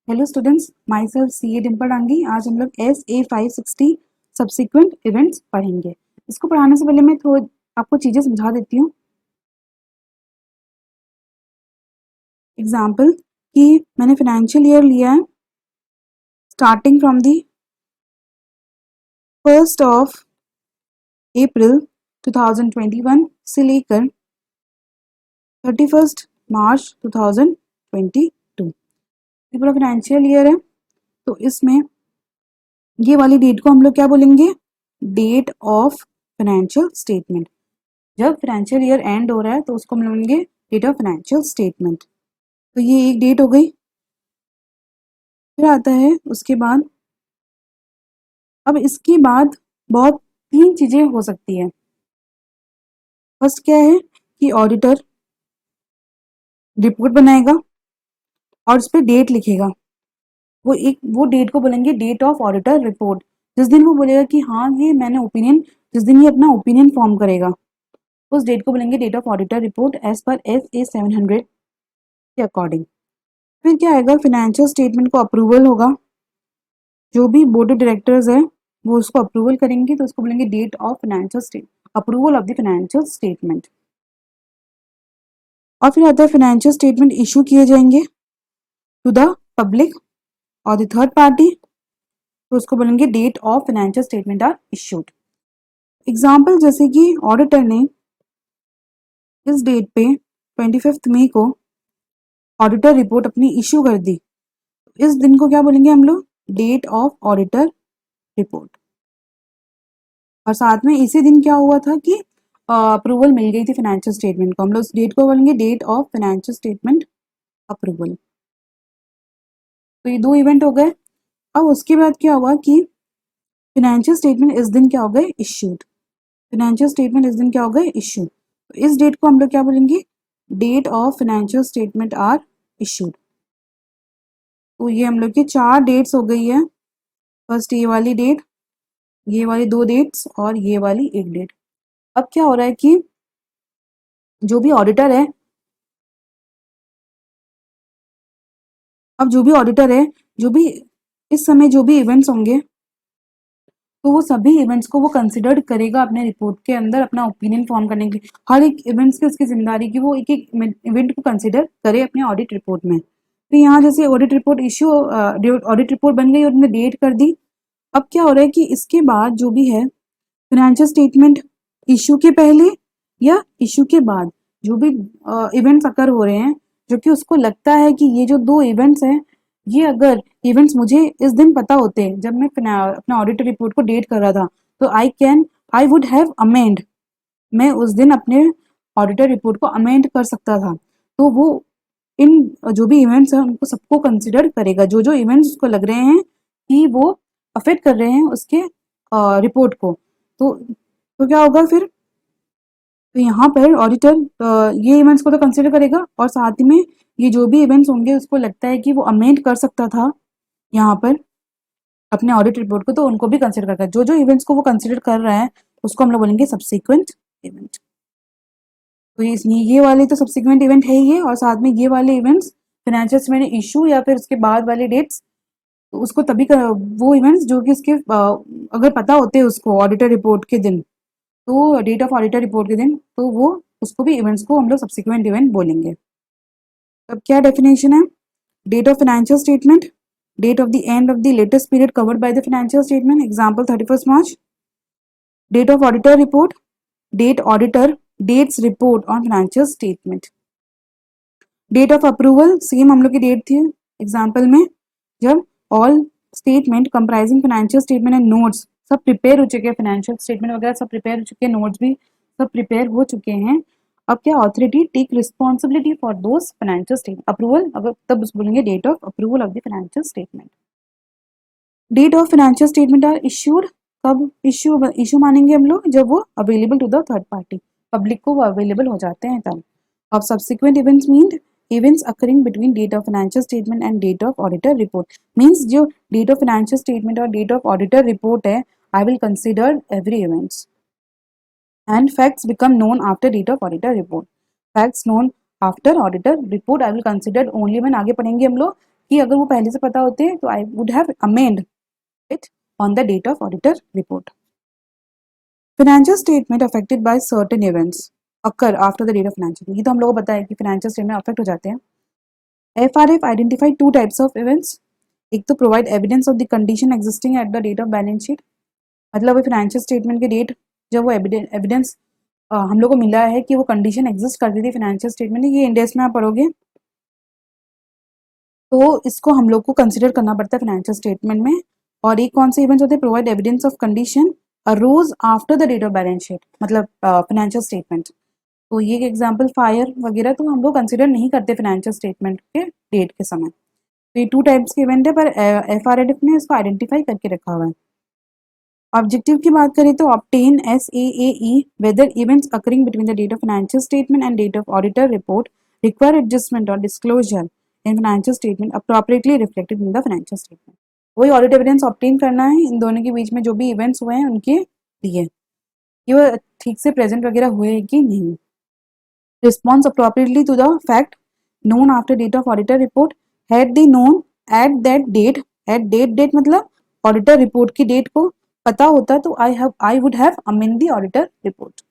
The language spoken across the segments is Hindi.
हेलो स्टूडेंट्स, माई सेल्फ सी ए डिम्पल डांगी। आज हम लोग SA 560 सब्सिक्वेंट इवेंट्स पढ़ेंगे। इसको पढ़ाने से पहले मैं थोड़ी आपको चीज़ें समझा देती हूँ। एग्जाम्पल कि मैंने फाइनेंशियल ईयर लिया है स्टार्टिंग फ्रॉम दी 1 अप्रैल 2021 से लेकर 31 मार्च 2022। ये पूरा फाइनेंशियल ईयर है, तो इसमें ये वाली डेट को हम लोग क्या बोलेंगे? Date of financial statement. जब फाइनेंशियल ईयर एंड हो रहा है तो उसको हम बोलेंगे डेट ऑफ फाइनेंशियल स्टेटमेंट। तो ये एक डेट हो गई। फिर आता है उसके बाद, अब इसके बाद बहुत 3 चीज़ें हो सकती है। फर्स्ट क्या है कि ऑडिटर रिपोर्ट बनाएगा और उस पर डेट लिखेगा। वो डेट को बोलेंगे डेट ऑफ ऑडिटर रिपोर्ट। जिस दिन वो बोलेगा कि हाँ ये मैंने ओपिनियन, जिस दिन ये अपना ओपिनियन फॉर्म करेगा उस डेट को बोलेंगे date of auditor report as per SA 700 के अकॉर्डिंग। फिर क्या आएगा? फाइनेंशियल स्टेटमेंट को अप्रूवल होगा। जो भी बोर्ड ऑफ डायरेक्टर्स है वो उसको अप्रूवल करेंगे, तो उसको बोलेंगे date of financial state approval of the financial statement. और फिर आता है फाइनेंशियल स्टेटमेंट इशू किए जाएंगे टू द पब्लिक और द थर्ड पार्टी, तो उसको बोलेंगे date of financial statement are issued. Example जैसे कि ऑडिटर ने इस डेट पे 25 मई को ऑडिटर रिपोर्ट अपनी इशू कर दी, इस दिन को क्या बोलेंगे हम लोग? Date of auditor report. और साथ में इसी दिन क्या हुआ था कि अप्रूवल मिल गई थी फाइनेंशियल स्टेटमेंट को, हम लोग उस डेट को बोलेंगे date of financial statement approval. तो ये 2 इवेंट हो गए। अब उसके बाद क्या हुआ कि फाइनेंशियल स्टेटमेंट इस दिन क्या हो गए? इश्यूड। फाइनेंशियल स्टेटमेंट इस दिन क्या हो गए? इश्यू। तो इस डेट को हम लोग क्या बोलेंगे? Date of financial statement are issued. तो ये हम लोग की 4 डेट्स हो गई है। फर्स्ट ये वाली डेट, ये वाली 2 डेट्स और ये वाली 1 डेट। अब क्या हो रहा है कि जो भी ऑडिटर है, जो भी इस समय जो भी इवेंट्स होंगे तो वो सभी इवेंट्स को वो कंसिडर करेगा अपने रिपोर्ट के अंदर अपना ओपिनियन फॉर्म करने के लिए। हर एक इवेंट्स की उसकी जिम्मेदारी कि वो एक एक इवेंट को कंसिडर करे अपने ऑडिट रिपोर्ट में। तो यहाँ जैसे ऑडिट रिपोर्ट बन गई और उन्होंने डेट कर दी। अब क्या हो रहा है कि इसके बाद जो भी है फाइनेंशियल स्टेटमेंट इशू के पहले या इशू के बाद जो भी इवेंट्स अकर हो रहे हैं, जो कि उसको लगता है कि ये जो 2 इवेंट्स हैं, ये अगर इवेंट्स मुझे इस दिन पता होते जब मैं अपना ऑडिट रिपोर्ट को डेट कर रहा था, तो आई वुड हैव अमेंड, मैं उस दिन अपने ऑडिटर रिपोर्ट को अमेंड कर सकता था। तो वो इन जो भी इवेंट्स हैं उनको सबको कंसिडर करेगा, जो जो इवेंट्स उसको लग रहे हैं कि वो अफेक्ट कर रहे हैं उसके रिपोर्ट को। तो क्या होगा फिर? तो यहाँ पर ऑडिटर ये इवेंट्स को तो कंसिडर करेगा और साथ में ये जो भी इवेंट्स होंगे उसको लगता है कि वो अमेंड कर सकता था यहाँ पर अपने ऑडिट रिपोर्ट को, तो उनको भी कंसिडर करता है। जो जो इवेंट्स को वो कंसिडर कर रहा है उसको हम लोग बोलेंगे सब्सिक्वेंट इवेंट। तो ये वाले तो सब्सिक्वेंट इवेंट है ही है, और साथ में ये वाले इवेंट्स फाइनेंशियल स्टेटमेंट इशू या फिर उसके बाद वाले डेट्स, तो उसको तभी वो इवेंट्स जो कि उसके अगर पता होते हैं उसको ऑडिटर रिपोर्ट के दिन, तो डेट ऑफ ऑडिटर रिपोर्ट के दिन, तो वो उसको भी इवेंट्स को हम लोग सब्सिक्वेंट इवेंट बोलेंगे। अब क्या डेफिनेशन है? Date of financial statement, date of the end of the latest period covered by the financial statement, example 31 March. Date of auditor report, date auditor dates report on financial statement. Date of approval same हम लोग की डेट थी एग्जाम्पल में, जब all statement comprising financial statement and notes सब प्रिपेयर हो चुके हैं, फाइनेंशियल स्टेटमेंट वगैरह सब प्रिपेयर हो चुके हैं, नोट्स भी सब प्रिपेयर हो चुके हैं। अब क्या? Authority take responsibility for those financial statement approval, अगर तब उस बोलेंगे date of approval of the financial statement. Date of financial statement are issued, कब इशू मानेंगे हम लोग? जब वो available to the third party, public को वो अवेलेबल हो जाते हैं तब। अब subsequent events mean events occurring between date of financial statement and date of auditor report, means जो date of financial statement और date of auditor report है, I will consider every events and facts become known after date of auditor report, facts known after auditor report I will consider only when आगे पढ़ेंगे हम लोग कि अगर वो पहले से पता होते तो I would have amend it on the date of auditor report. Financial statement affected by certain events occur after the date of financial, ये तो हम लोगों को पता है कि फाइनेंशियल स्टेटमेंट अफेक्ट हो जाते हैं। FRF identify two types of events, एक तो provide evidence of the condition existing at the date of balance sheet, मतलब फाइनेंशियल स्टेटमेंट के डेट जब वो एविडेंस हम लोग को मिला है कि वो कंडीशन एग्जिस्ट करती थी फाइनेंशियल स्टेटमेंट, ये इंडेक्स में आप पढ़ोगे, तो इसको हम लोग को कंसिडर करना पड़ता है फाइनेंशियल स्टेटमेंट में। और एक कौन से इवेंट्स होते हैं, provide evidence of condition arose after the date of balance sheet, मतलब फाइनेंशियल स्टेटमेंट। तो ये एग्जांपल फायर वगैरह तो हम लोग कंसिडर नहीं करते फाइनेंशियल स्टेटमेंट के डेट के समय। तो ये टू टाइप्स के इवेंट है, पर एफआरएफ ने इसको आइडेंटिफाई करके रखा हुआ है। ऑब्जेक्टिव की बात करें तो obtain SAAE whether events occurring between the date of financial statement and date of auditor report require adjustment और disclosure in financial statement appropriately reflected in the financial statement. वही ऑडिट एविडेंस ऑब्टेन करना है इन दोनों के बीच में जो भी इवेंट्स हुए हैं उनके लिए, कि वो ठीक से प्रेजेंट वगैरह हुए हैं कि नहीं। Response appropriately to the fact known after date of auditor report had they known at that date, at date मतलब ऑडिटर रिपोर्ट की डेट को पता होता तो I would have amended the auditor report.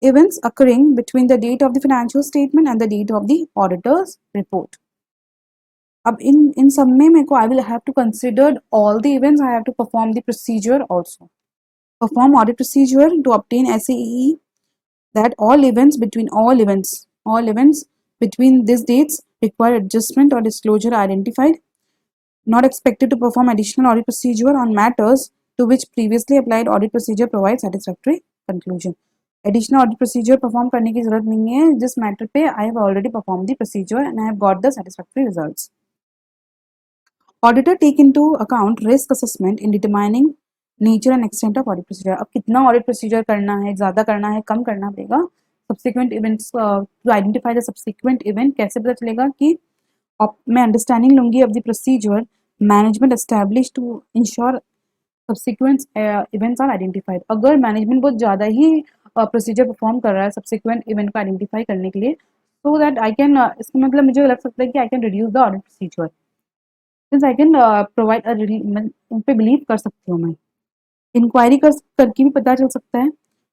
Events occurring between the date of the financial statement and the date of the auditor's report. अब इन सब में मेरे को I will have to consider all the events, I have to perform the procedure also. Perform audit procedure to obtain SAE that all events between these dates require adjustment or disclosure identified, not expected to perform additional audit procedure on matters to which previously applied audit procedure provides satisfactory conclusion. Additional audit procedure perform करने की जरूरत नहीं है, जिस मैटर पे I have already performed the procedure and I have got the satisfactory results. Auditor take into account risk assessment in determining nature and extent of audit procedure. अब कितना ऑडिट प्रोसीजर करना है, ज़्यादा करना है, कम करना पड़ेगा, subsequent events to identify the subsequent event, कैसे पता चलेगा कि मैं अंडरस्टैंडिंग लूंगी of the procedure management establish to ensure subsequent events are identified. अगर मैनेजमेंट बहुत ज़्यादा ही प्रोसीजर परफॉर्म कर रहा है सब्सिक्वेंट इवेंट को आइडेंटिफाई करने के लिए, सो दैट आई कैन इसका मतलब मुझे लग सकता है कि I can reduce the audit procedure, since I can provide उन पर बिलीव कर सकती हूँ मैं। इंक्वायरी करके भी पता चल सकता है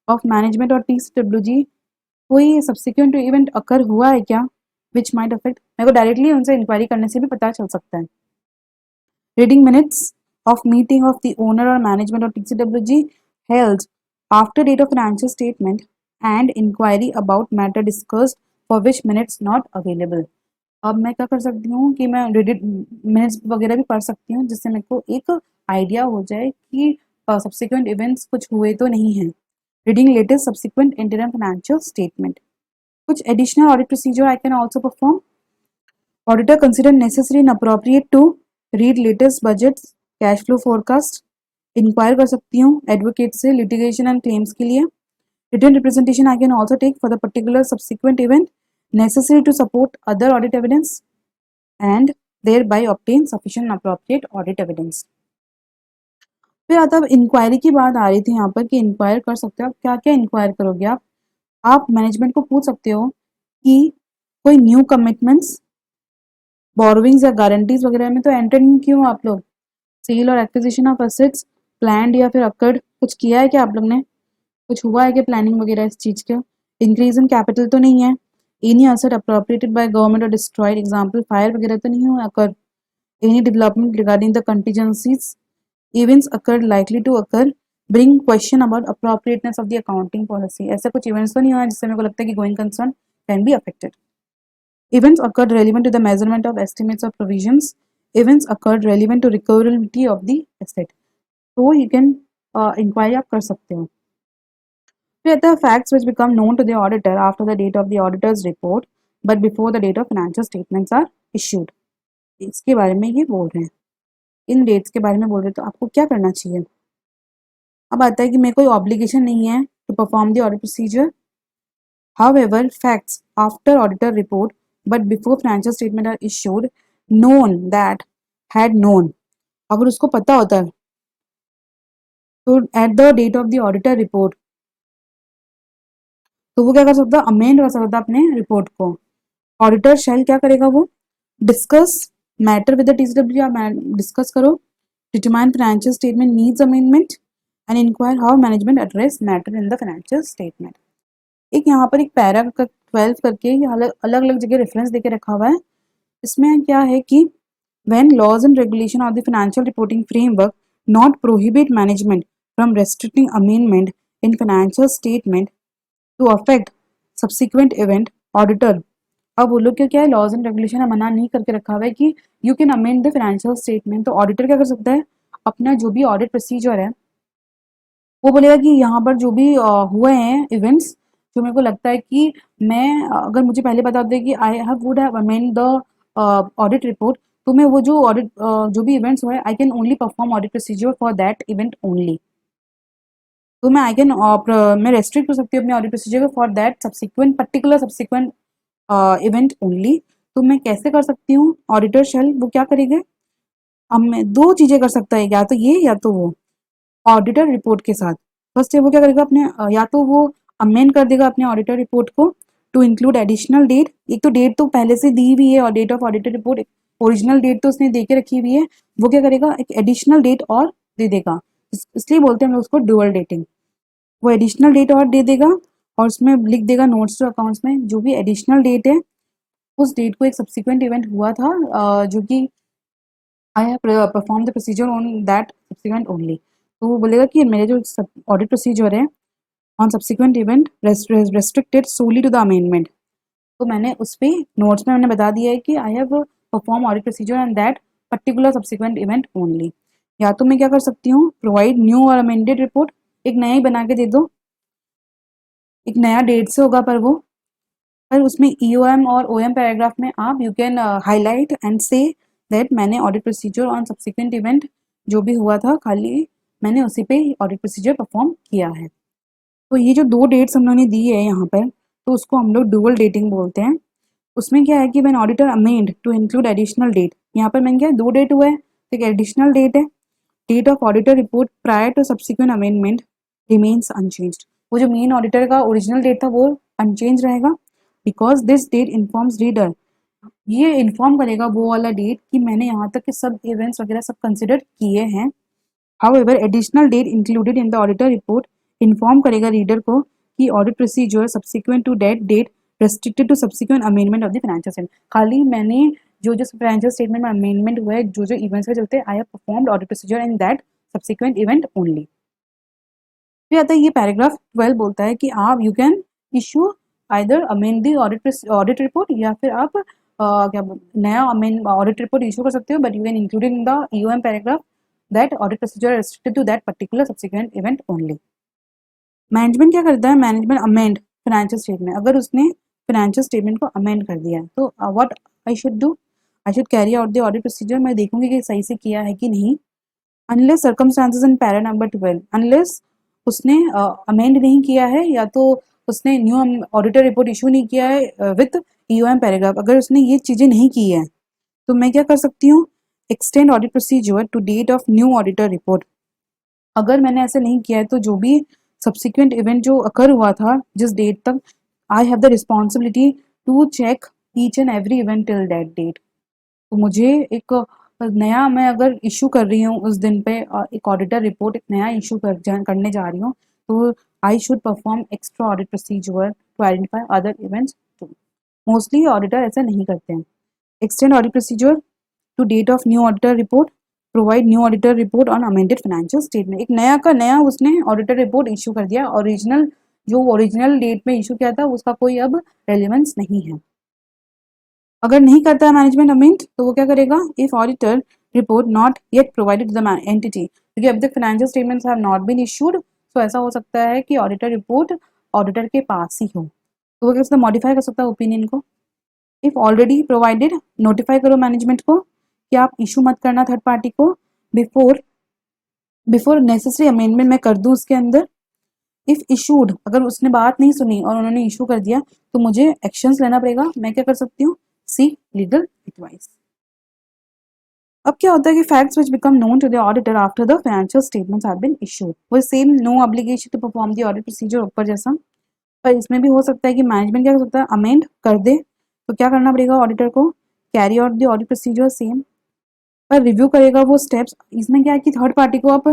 ऑफ मैनेजमेंट और TCWG कोई सब्सिक्वेंट इवेंट अकर हुआ है क्या विच माइट अफेक्ट, मेरे को डायरेक्टली उनसे इंक्वायरी करने से भी पता चल सकता है। Reading minutes of meeting of the owner और मैनेजमेंट और TCWG held after date of financial statement and inquiry about matter discussed for which minutes not available. अब मैं क्या कर सकती हूँ कि मैं रीडिंग मिनट्स वगैरह भी पढ़ सकती हूँ, जिससे मेरे को एक आइडिया हो जाए कि सब्सिक्वेंट इवेंट्स कुछ हुए तो नहीं है। Reading latest subsequent interim financial statement. कुछ additional audit procedure I can also perform. Auditor consider necessary and appropriate to read latest budget cash flow forecast. Inquire कर सकती हूँ एडवोकेट से लिटिगेशन एंड क्लेम्स के लिए। Written representation I can also take for the particular subsequent event necessary to support other audit evidence and thereby obtain sufficient and appropriate audit evidence. फिर आता है इंक्वायरी की बात आ रही थी यहाँ पर कि इंक्वायर कर सकते हो आप। क्या क्या इंक्वायर करोगे आप मैनेजमेंट को पूछ सकते हो कि कोई न्यू कमिटमेंट्स, बोरोविंग्स या गारंटीज वगैरह में तो एंटर नहीं क्यों आप लोग। सेल और एक्विजिशन ऑफ एसेट्स प्लान्ड या फिर अकर्ड, कुछ किया है क्या आप लोग ने, कुछ हुआ है क्या प्लानिंग वगैरह इस चीज़ का। इंक्रीज इन कैपिटल तो नहीं है। Any asset appropriated by government or destroyed, example fire वगैरह तो नहीं हुआ occur. Any development regarding the contingencies events occurred likely to occur bring question about appropriateness of the accounting policy। ऐसा कुछ इवेंट्स तो नहीं हुआ जिससे मेरे को लगता है कि going concern can be affected. Events occurred relevant to the measurement of estimates of provisions, events occurred relevant to recoverability of the asset। तो you can इंक्वायरी आप कर सकते हो। फिर आता है facts which become known to the auditor after the date of the auditor's report but before the date of financial statements are issued। इसके बारे में ये बोल रहे हैं, इन डेट्स के बारे में बोल रहे हैं, तो आपको क्या करना चाहिए। अब आता है कि मेरे कोई ऑब्लिगेशन नहीं है to perform the audit procedure, however facts after auditor report but before financial statement are issued known that had known, अगर उसको पता होता है तो at the date of the auditor report तो वो क्या कर सकता है, अमेंड कर सकता है अपने रिपोर्ट को। ऑडिटर शेल क्या करेगा, वो discuss matter with the TCW, आप डिस्कस करो, determine financial statement needs amendment and inquire how management address matter in the financial statement. एक यहाँ पर एक पैरा का 12 करके अलग अलग जगह रेफरेंस देके रखा हुआ है। इसमें क्या है कि when laws and regulation of the financial reporting framework not prohibit management from restricting amendment in financial statement to affect subsequent event auditor। अब वो लोग क्या है, लॉज एंड रेगुलेशन मना नहीं करके रखा हुआ है कि you can amend the financial statement. तो ऑडिटर क्या कर सकता है, अपना जो भी ऑडिट प्रोसीजर है वो बोलेगा कि यहाँ पर जो भी हुए हैं इवेंट्स, जो मेरे को लगता है कि मैं अगर मुझे पहले बता दे कि I have would have amend the audit report, तो मैं वो जो ऑडिट जो भी इवेंट्स हुए I can only perform audit procedure for that event only. तो मैं आई कैन मैं रेस्ट्रिक्ट कर सकती हूँ अपने ऑडिट प्रोसीजर को for that subsequent particular subsequent event only. तो मैं कैसे कर सकती हूँ, ऑडिटर शेल वो क्या करेंगे, अब मैं दो चीजें कर सकता है, या तो ये या तो वो ऑडिटर रिपोर्ट के साथ। फर्स्ट है वो क्या करेगा अपने या तो वो अमेंड कर देगा अपने ऑडिटर रिपोर्ट को टू इंक्लूड एडिशनल डेट। एक तो डेट तो पहले से दी हुई है और date of auditor report original date तो उसने दे के रखी हुई है, वो क्या करेगा एक एडिशनल डेट और दे देगा। इसलिए बोलते हैं हम लोग उसको डुअल डेटिंग। वो एडिशनल डेट और दे देगा और उसमें लिख देगा नोट्स टू अकाउंट्स में जो भी एडिशनल डेट है उस डेट को एक सब्सिक्वेंट इवेंट हुआ था जो कि I have perform the procedure on that subsequent only. तो वो बोलेगा कि मेरे जो ऑडिट प्रोसीजर है on subsequent event restricted solely to the amendment. तो मैंने उस पर नोट्स में मैंने बता दिया है कि I have perform audit procedure on that particular subsequent event only. या तो मैं क्या कर सकती हूँ, प्रोवाइड न्यू और अमेंडेड रिपोर्ट, एक नया ही बना के दे दो, एक नया डेट से होगा पर उसमें ईओएम और ओएम पैराग्राफ में आप you can highlight and say that मैंने audit procedure on subsequent event जो भी हुआ था खाली मैंने उसी पे ऑडिट प्रोसीजर परफॉर्म किया है। तो ये जो दो डेट्स हम लोगों ने दी है यहाँ पर, तो उसको हम लोग डुअल डेटिंग बोलते हैं। उसमें क्या है कि when auditor amend to include additional date, यहाँ पर मैंने क्या दो डेट हुआ है तो एक एडिशनल डेट है, date of auditor report prior to subsequent amendment remains unchanged. वो जो मेन ऑडिटर का ओरिजिनल डेट था वो अनचेंज रहेगा because this date informs reader. ये इन्फॉर्म करेगा वो वाला डेट कि मैंने यहाँ तक के सब इवेंट्स वगैरह सब कंसिडर किए हैं। However additional date included in the auditor report inform करेगा रीडर को कि audit procedure subsequent to date date restricted to subsequent amendment of the financial statement. खाली मैंने जो जो फाइनेंशियल स्टेटमेंट में अमेंडमेंट हुआ है जो जो इवेंट्स के चलते I have performed audit procedure in that subsequent event only. फिर आता है ये पैराग्राफ 12 बोलता है कि आप you can issue either amend the audit report या फिर आप क्या नया अमेंड ऑडिट रिपोर्ट इशू कर सकते हो but you can include in the EOM paragraph that audit procedure restricted to that particular subsequent event only. Management क्या करता है, मैनेजमेंट अमेंड फाइनेंशियल स्टेटमेंट, अगर उसने फाइनेंशियल स्टेटमेंट को अमेंड कर दिया है तो what I should do, I should carry out the audit procedure. मैं देखूंगी कि सही से किया है कि नहीं। Unless circumstances in para number 12, unless उसने अमेंड नहीं किया है या तो उसने न्यू ऑडिटर रिपोर्ट इशू नहीं किया है विथ ईओएम पैराग्राफ, अगर उसने ये चीजें नहीं की है तो मैं क्या कर सकती हूँ, extend audit procedure to date of new auditor report. अगर मैंने ऐसे नहीं किया है तो जो भी सब्सिक्वेंट इवेंट जो अकर हुआ था जिस डेट तक, I have the responsibility to check each and every event till that date. तो मुझे एक नया मैं अगर इशू कर रही हूँ उस दिन पे एक ऑडिटर रिपोर्ट एक नया इशू करने जा रही हूँ तो I should perform extra audit procedure to identify other events too. Mostly auditor ऐसा नहीं करते हैं। Extend audit procedure to date of new auditor report, provide new auditor report on amended financial statement. एक नया का नया उसने ऑडिटर रिपोर्ट इशू कर दिया, ओरिजिनल जो ओरिजिनल डेट में इशू किया था उसका कोई अब रेलिवेंस नहीं है। अगर नहीं करता है मैनेजमेंट अमेंड तो वो क्या करेगा, if auditor report not yet provided the entity, क्योंकि अभी तक financial statements have not been issued, तो ऐसा हो सकता है कि ऑडिटर रिपोर्ट ऑडिटर के पास ही हो, तो वो कैसे मॉडिफाई कर सकता है ओपिनियन को। इफ ऑलरेडी प्रोवाइडेड, नोटिफाई करो मैनेजमेंट को कि आप इशू मत करना थर्ड पार्टी को बिफोर नेसेसरी अमेंडमेंट मैं कर दूं उसके अंदर। इफ इशूड, अगर उसने बात नहीं सुनी और उन्होंने इशू कर दिया तो मुझे एक्शंस लेना पड़ेगा। मैं क्या कर सकती हूँ, सीक लीगल एडवाइस। अब क्या होता है कि facts which become known to the auditor after the financial statements have been issued, वो same no obligation to perform the audit procedure ऊपर जैसा, पर इसमें भी हो सकता है कि मैनेजमेंट क्या कर सकता है, अमेंड कर दे। तो क्या करना पड़ेगा ऑडिटर को carry out the audit procedure same, पर रिव्यू करेगा वो स्टेप्स। इसमें क्या है कि थर्ड पार्टी को आप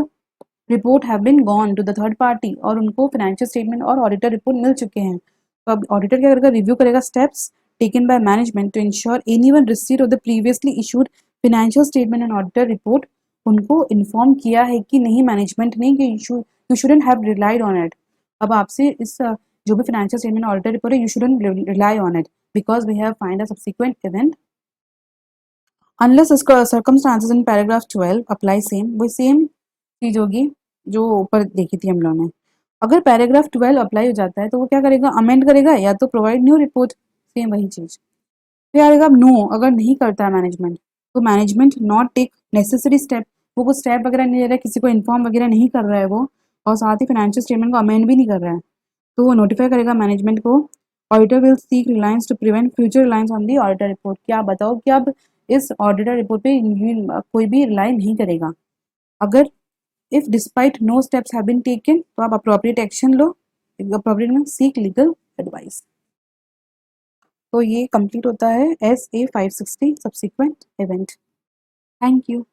report have been gone to the third party और उनको फाइनेंशियल स्टेटमेंट और ऑडिटर रिपोर्ट मिल चुके हैं। तो अब ऑडिटर क्या करेगा, रिव्यू करेगा steps taken by management to ensure anyone receipt of the previously issued financial statement and auditor report. उनको इन्फॉर्म किया है कि नहीं मैनेजमेंट ने कि you shouldn't have relied on it. अब आपसे इस जो भी फाइनेंशियल स्टेटमेंट ऑडिटर रिपोर्ट है, you shouldn't rely on it because we have find a subsequent event unless circumstances in paragraph 12 apply same. वो सेम चीज होगी जो ऊपर देखी थी हम लोगों ने। अगर पैराग्राफ 12 अप्लाई हो जाता है तो वो क्या करेगा, अमेंड करेगा या तो प्रोवाइड न्यू रिपोर्ट, सेम वही चीज। फिर आएगा नो, अगर नहीं करता है मैनेजमेंट तो management not take necessary step, वो कुछ स्टेप वगैरह नहीं ले रहा है, किसी को इन्फॉर्म वगैरह नहीं कर रहा है वो, और साथ ही फाइनेंशियल स्टेटमेंट को अमेंड भी नहीं कर रहा है, तो वो नोटिफाई करेगा मैनेजमेंट को। Auditor will seek reliance to prevent future reliance on the auditor report. क्या बताओ कि अब इस ऑडिटर रिपोर्ट पे कोई भी रिलाई नहीं करेगा। अगर if despite no steps have been taken तो आप अप्रोप्रिएट एक्शन लो, अप्रोप्रिएट में सीक लीगल एडवाइस। तो ये कंप्लीट होता है SA 560 subsequent event. Thank you.